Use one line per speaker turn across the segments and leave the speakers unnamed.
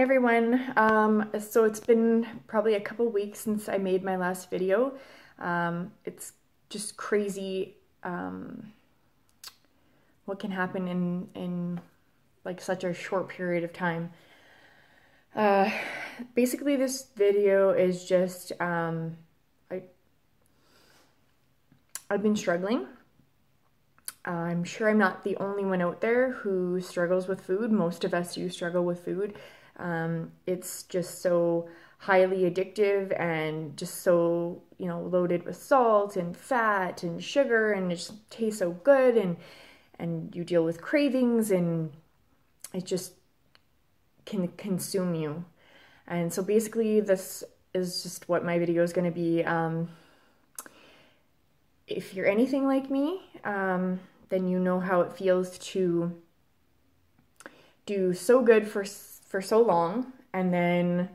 everyone. So it's been probably a couple weeks since I made my last video. It's just crazy what can happen in like such a short period of time. Basically this video is just I've been struggling. I'm sure I'm not the only one out there who struggles with food. Most of us do struggle with food. It's just so highly addictive and just so, loaded with salt and fat and sugar, and it just tastes so good, and you deal with cravings, and it just can consume you. And so basically this is just what my video is going to be. If you're anything like me, then you know how it feels to do so good for so long, and then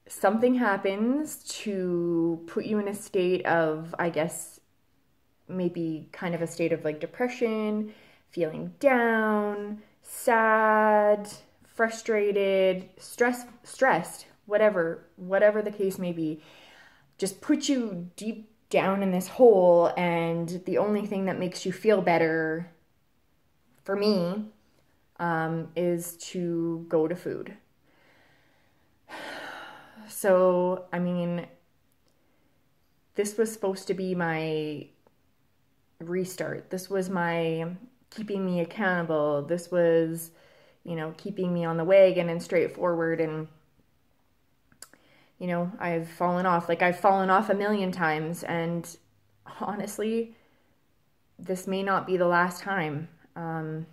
something happens to put you in a state of, I guess, maybe kind of a state of like depression, feeling down, sad, frustrated, stressed, whatever the case may be. Just put you deep down in this hole, and the only thing that makes you feel better, for me, is to go to food. So, I mean, this was supposed to be my restart. This was my keeping me accountable. This was, keeping me on the wagon and straightforward. And I've fallen off. Like, I've fallen off a million times, and honestly, this may not be the last time. This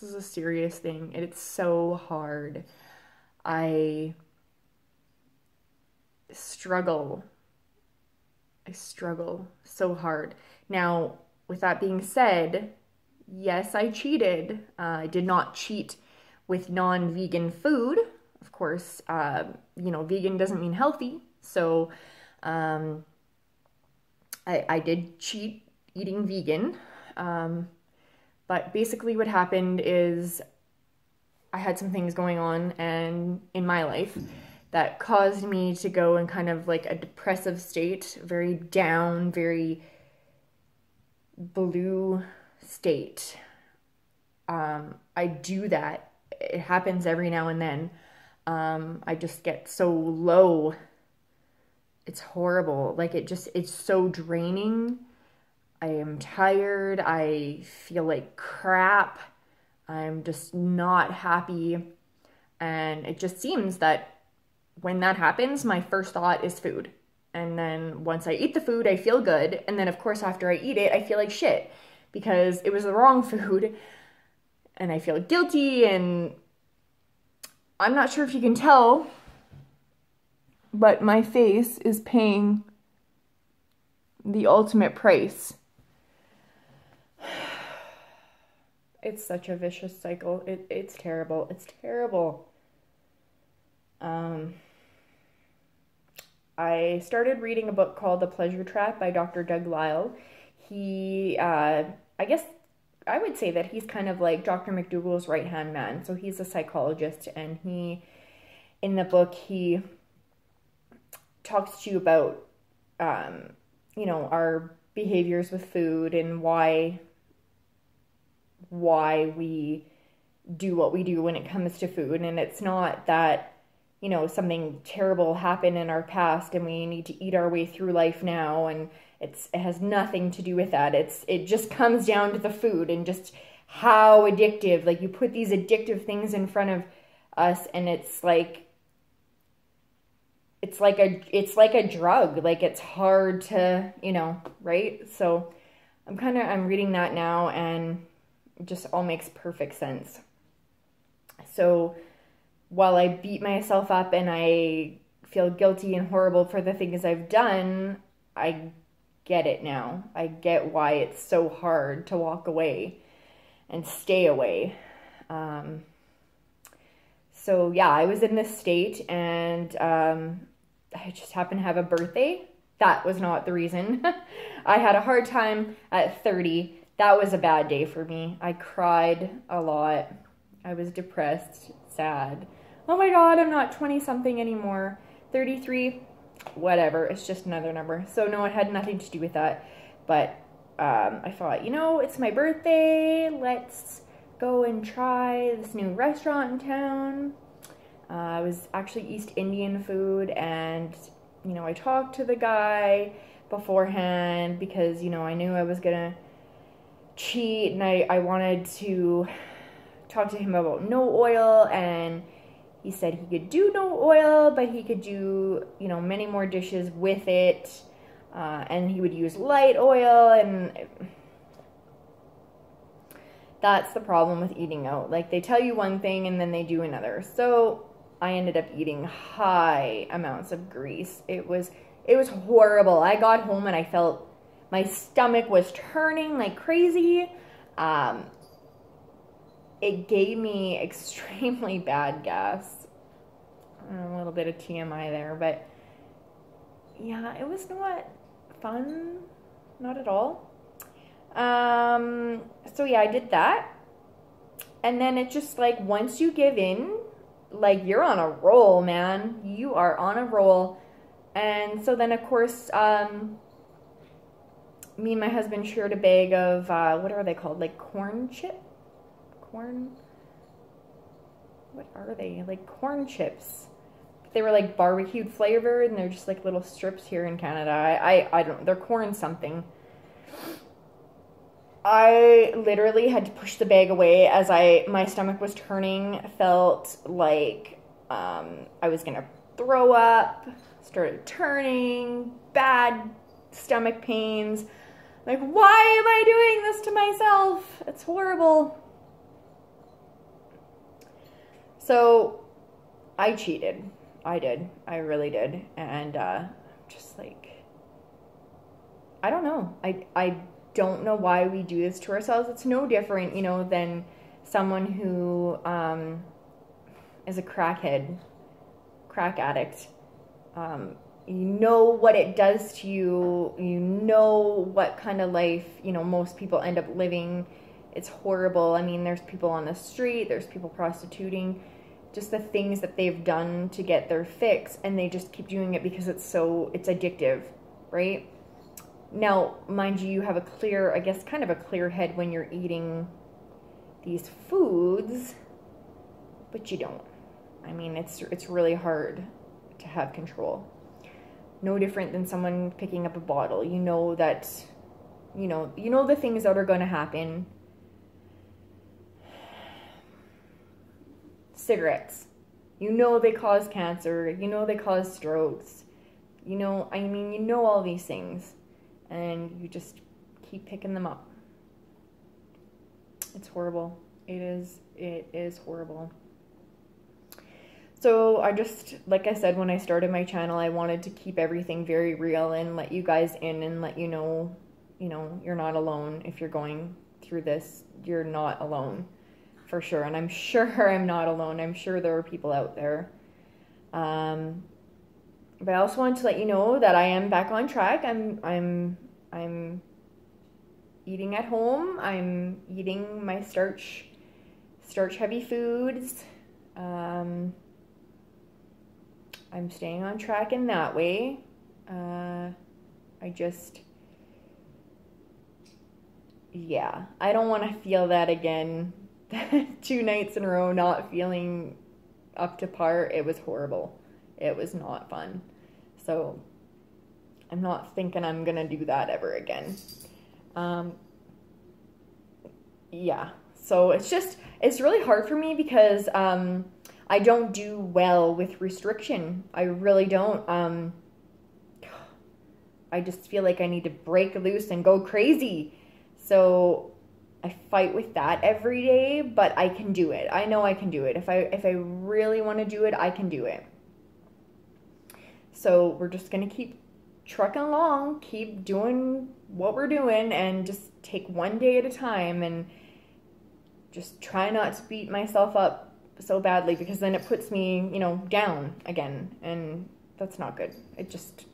is a serious thing. It's so hard. I struggle so hard. Now, with that being said, yes, I cheated. I did not cheat with non-vegan food. Of course, vegan doesn't mean healthy. So I did cheat eating vegan. But basically what happened is I had some things going on and in my life that caused me to go in kind of like a depressive state, very down, very blue state. I do that. It happens every now and then. I just get so low. It's horrible. Like it's so draining. I am tired. I feel like crap. I'm just not happy. And it just seems that when that happens, my first thought is food. And then once I eat the food, I feel good. And then of course, after I eat it, I feel like shit because it was the wrong food. And I feel guilty, and I'm not sure if you can tell, but my face is paying the ultimate price. It's such a vicious cycle. It's terrible. It's terrible. I started reading a book called The Pleasure Trap by Dr. Doug Lisle. He, I guess I would say that he's kind of like Dr. McDougall's right-hand man. So he's a psychologist, and in the book, he talks to you about, our behaviors with food and why we do what we do when it comes to food. And it's not that, something terrible happened in our past and we need to eat our way through life now, and it has nothing to do with that. It just comes down to the food and just how addictive. Like, you put these addictive things in front of us, and it's like a drug. Like, it's hard to, right? So I'm reading that now, and it just all makes perfect sense. So while I beat myself up and I feel guilty and horrible for the things I've done, I get it now. I get why it's so hard to walk away and stay away. So yeah, I was in this state, and I just happened to have a birthday. That was not the reason. I had a hard time at 30. That was a bad day for me. I cried a lot. I was depressed, sad. Oh my God, I'm not 20 something anymore. 33, whatever. It's just another number. So no, it had nothing to do with that. But I thought, you know, it's my birthday. Let's go and try this new restaurant in town. It was actually East Indian food, and, you know, I talked to the guy beforehand because, you know, I knew I was gonna cheat, and I wanted to talk to him about no oil, and he said he could do no oil, but he could do, you know, many more dishes with it, and he would use light oil, and that's the problem with eating out. Like, they tell you one thing and then they do another. So I ended up eating high amounts of grease. It was horrible. I got home and I felt my stomach was turning like crazy. It gave me extremely bad gas. A little bit of TMI there, but yeah, it was not fun. Not at all. So yeah, I did that. And then it just, like, once you give in, like, you're on a roll, man. You are on a roll. And so then, of course, me and my husband shared a bag of, what are they called? Like corn chip? Corn? What are they? Like corn chips. They were like barbecued flavored, and they're just like little strips here in Canada. I don't, they're corn something. I literally had to push the bag away as my stomach was turning. Felt like I was gonna throw up. Started turning, bad stomach pains. Like, why am I doing this to myself? It's horrible. So I cheated. I did. I really did. And just like, I don't know. I don't know why we do this to ourselves. It's no different, you know, than someone who is a crack addict. You know what it does to you. You know what kind of life, you know, most people end up living. It's horrible. I mean, there's people on the street, there's people prostituting, just the things that they've done to get their fix, and they just keep doing it because it's addictive, right? Now, mind you, you have a clear, I guess, kind of a clear head when you're eating these foods, but you don't. I mean, it's really hard to have control. No different than someone picking up a bottle. You know that, you know the things that are going to happen. Cigarettes. You know they cause cancer. You know they cause strokes. You know, I mean, you know all these things. And you just keep picking them up. It's horrible. It is horrible. So I just, like I said, when I started my channel, I wanted to keep everything very real and let you guys in and let you know, you're not alone. If you're going through this, you're not alone, for sure. And I'm sure I'm not alone. I'm sure there are people out there. But I also wanted to let you know that I am back on track. I'm eating at home. I'm eating my starch heavy foods. I'm staying on track in that way. I don't want to feel that again. 2 nights in a row not feeling up to par. It was horrible. It was not fun. So I'm not thinking I'm gonna do that ever again. So it's really hard for me because I don't do well with restriction. I really don't. I just feel like I need to break loose and go crazy. So I fight with that every day, but I can do it. I know I can do it. If I really want to do it, I can do it. So we're just going to keep trucking along, keep doing what we're doing, and just take one day at a time and just try not to beat myself up so badly, because then it puts me, down again, and that's not good. It just,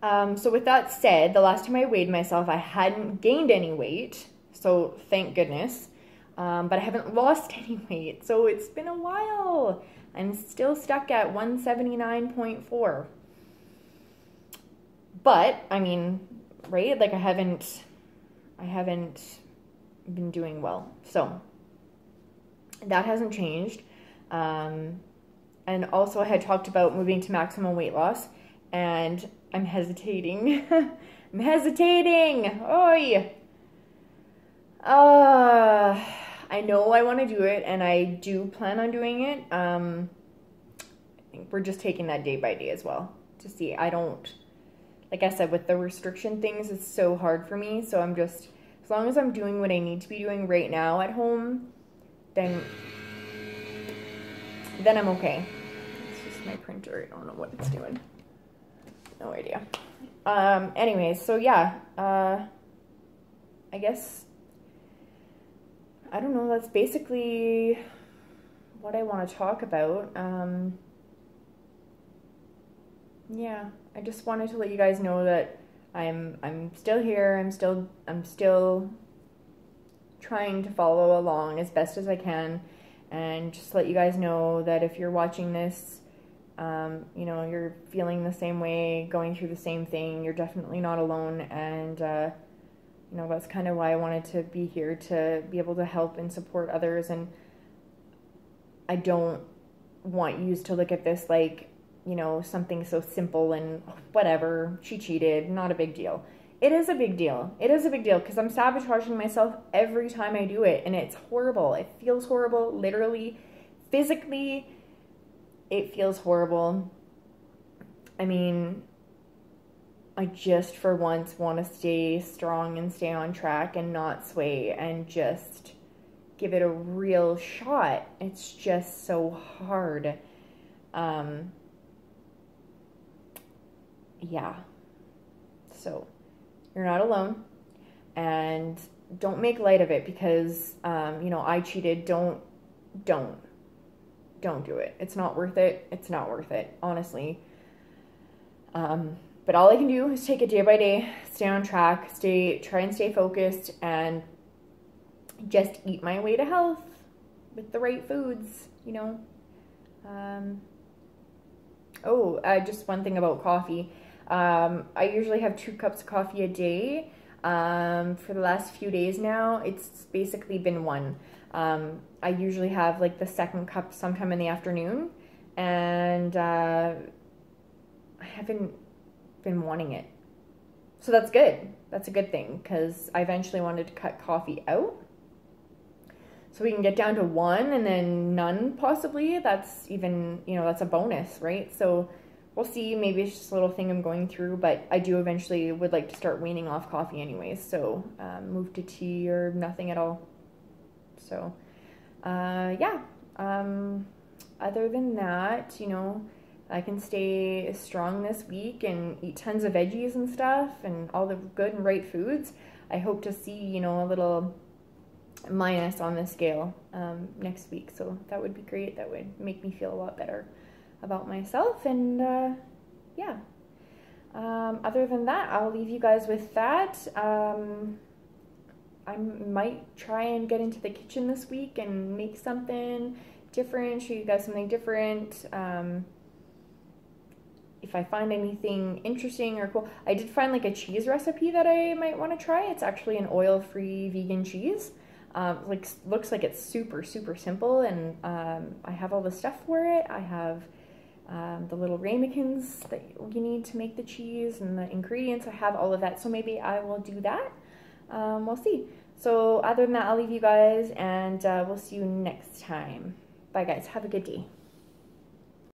So with that said, the last time I weighed myself, I hadn't gained any weight, so thank goodness. but I haven't lost any weight, so it's been a while. I'm still stuck at 179.4. But, I mean, right? Like I haven't been doing well. So that hasn't changed. And also I had talked about moving to maximum weight loss, and I'm hesitating. I'm hesitating. Oy. I know I want to do it, and I do plan on doing it. I think we're just taking that day by day as well to see. I don't, like I said, with the restriction things, it's so hard for me. So I'm just, as long as I'm doing what I need to be doing right now at home, then I'm okay. It's just my printer. I don't know what it's doing. No idea. Anyways, so yeah, I guess, I don't know, that's basically what I want to talk about. Yeah, I just wanted to let you guys know that I'm still here. I'm still trying to follow along as best as I can, and just let you guys know that if you're watching this, you know, you're feeling the same way, going through the same thing, you're definitely not alone. And you know, that's kind of why I wanted to be here, to be able to help and support others. And I don't want you to look at this like, you know, something so simple and whatever, she cheated, not a big deal. It is a big deal. It is a big deal because I'm sabotaging myself every time I do it, and it's horrible. It feels horrible, literally, physically, it feels horrible. I mean, I just for once want to stay strong and stay on track and not sway and just give it a real shot. It's just so hard. Yeah. So you're not alone, and don't make light of it because, you know, I cheated. Don't do it. It's not worth it. It's not worth it, honestly. But all I can do is take it day by day, stay on track, try and stay focused, and just eat my way to health with the right foods, you know. Just one thing about coffee. I usually have 2 cups of coffee a day. For the last few days now, it's basically been 1. I usually have like the 2nd cup sometime in the afternoon, and I haven't been wanting it. So that's good. That's a good thing, because I eventually wanted to cut coffee out, so we can get down to 1 and then none possibly. That's even, you know, that's a bonus, right? So we'll see. Maybe it's just a little thing I'm going through, but I do eventually would like to start weaning off coffee anyways. So move to tea or nothing at all. So yeah. Other than that, you know, I can stay strong this week and eat tons of veggies and stuff and all the good and right foods. I hope to see, you know, a little minus on the scale next week. So that would be great. That would make me feel a lot better about myself. And yeah. Other than that, I'll leave you guys with that. I might try and get into the kitchen this week and make something different, show you guys something different. If I find anything interesting or cool. I did find like a cheese recipe that I might want to try. It's actually an oil-free vegan cheese. Looks like it's super, super simple, and I have all the stuff for it. I have the little ramekins that you need to make the cheese and the ingredients. I have all of that, so maybe I will do that. We'll see. So other than that, I'll leave you guys, and we'll see you next time. Bye guys, have a good day.